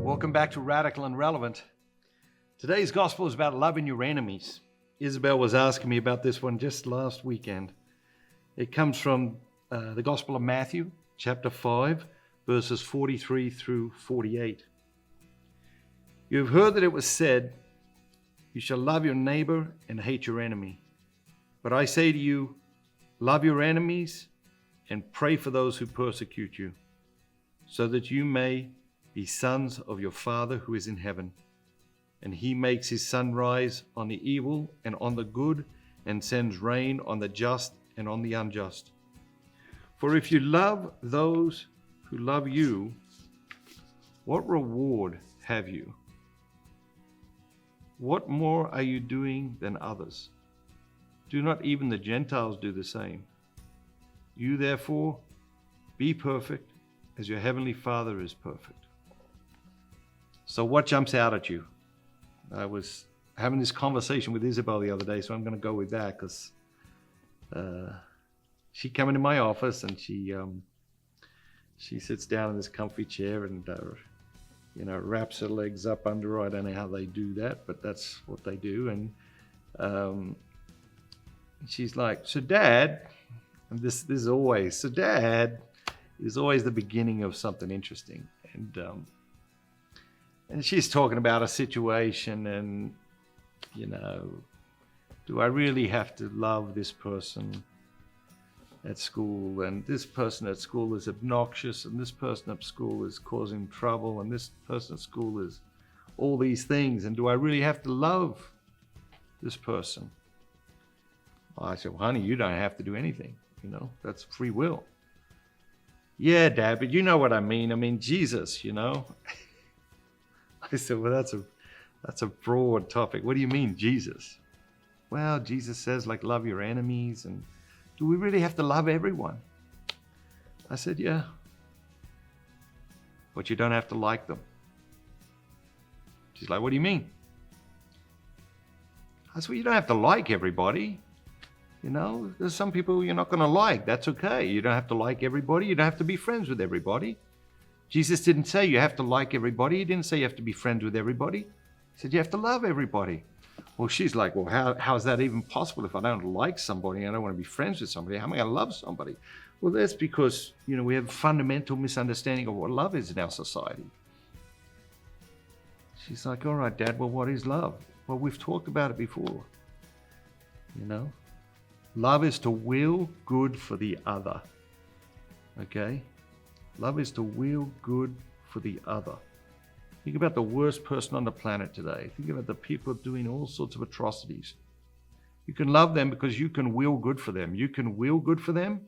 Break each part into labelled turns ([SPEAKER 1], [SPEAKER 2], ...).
[SPEAKER 1] Welcome back to Radical and Relevant. Today's gospel is about loving your enemies. Isabel was asking me about this one just last weekend. It comes from the Gospel of Matthew, chapter 5, verses 43 through 48. You have heard that it was said, you shall love your neighbor and hate your enemy. But I say to you, love your enemies and pray for those who persecute you, so that you may be sons of your Father who is in heaven. And he makes his sun rise on the evil and on the good, and sends rain on the just and on the unjust. For if you love those who love you, what reward have you? What more are you doing than others? Do not even the Gentiles do the same? You therefore be perfect as your heavenly Father is perfect. So what jumps out at you? I was having this conversation with Isabel the other day, so I'm going to go with that because she came into my office and she sits down in this comfy chair and wraps her legs up under her. I don't know how they do that, but that's what they do. And she's like, "So Dad," and this is always, "So Dad," is always the beginning of something interesting. And she's talking about a situation and, do I really have to love this person at school? And this person at school is obnoxious, and this person at school is causing trouble, and this person at school is all these things. And do I really have to love this person? Well, I said, "Well, honey, you don't have to do anything. That's free will." "Yeah, Dad, but you know what I mean. I mean, Jesus, I said, "Well, that's a broad topic. What do you mean, Jesus?" "Well, Jesus says, love your enemies. And do we really have to love everyone?" I said, "Yeah. But you don't have to like them." She's like, "What do you mean?" I said, "Well, you don't have to like everybody. There's some people you're not going to like. That's okay. You don't have to like everybody. You don't have to be friends with everybody. Jesus didn't say you have to like everybody. He didn't say you have to be friends with everybody. He said you have to love everybody." Well, she's like, "Well, how is that even possible? If I don't like somebody, I don't want to be friends with somebody, how am I going to love somebody?" Well, that's because, we have a fundamental misunderstanding of what love is in our society. She's like, "All right, Dad, well, what is love?" Well, we've talked about it before. Love is to will good for the other. Okay? Love is to will good for the other. Think about the worst person on the planet today. Think about the people doing all sorts of atrocities. You can love them because you can will good for them. You can will good for them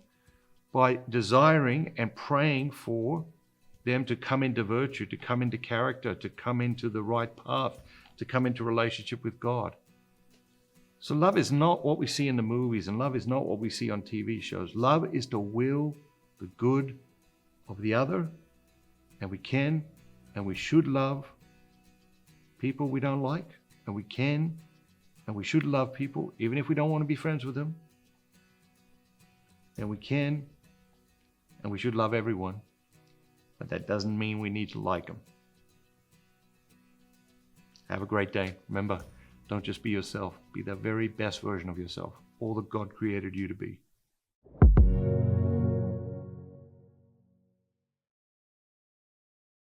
[SPEAKER 1] by desiring and praying for them to come into virtue, to come into character, to come into the right path, to come into relationship with God. So love is not what we see in the movies, and love is not what we see on TV shows. Love is to will the good of the other, and we can and we should love people we don't like, and we can and we should love people even if we don't want to be friends with them, and we can and we should love everyone, but that doesn't mean we need to like them. Have a great day. Remember, don't just be yourself. Be the very best version of yourself, all that God created you to be.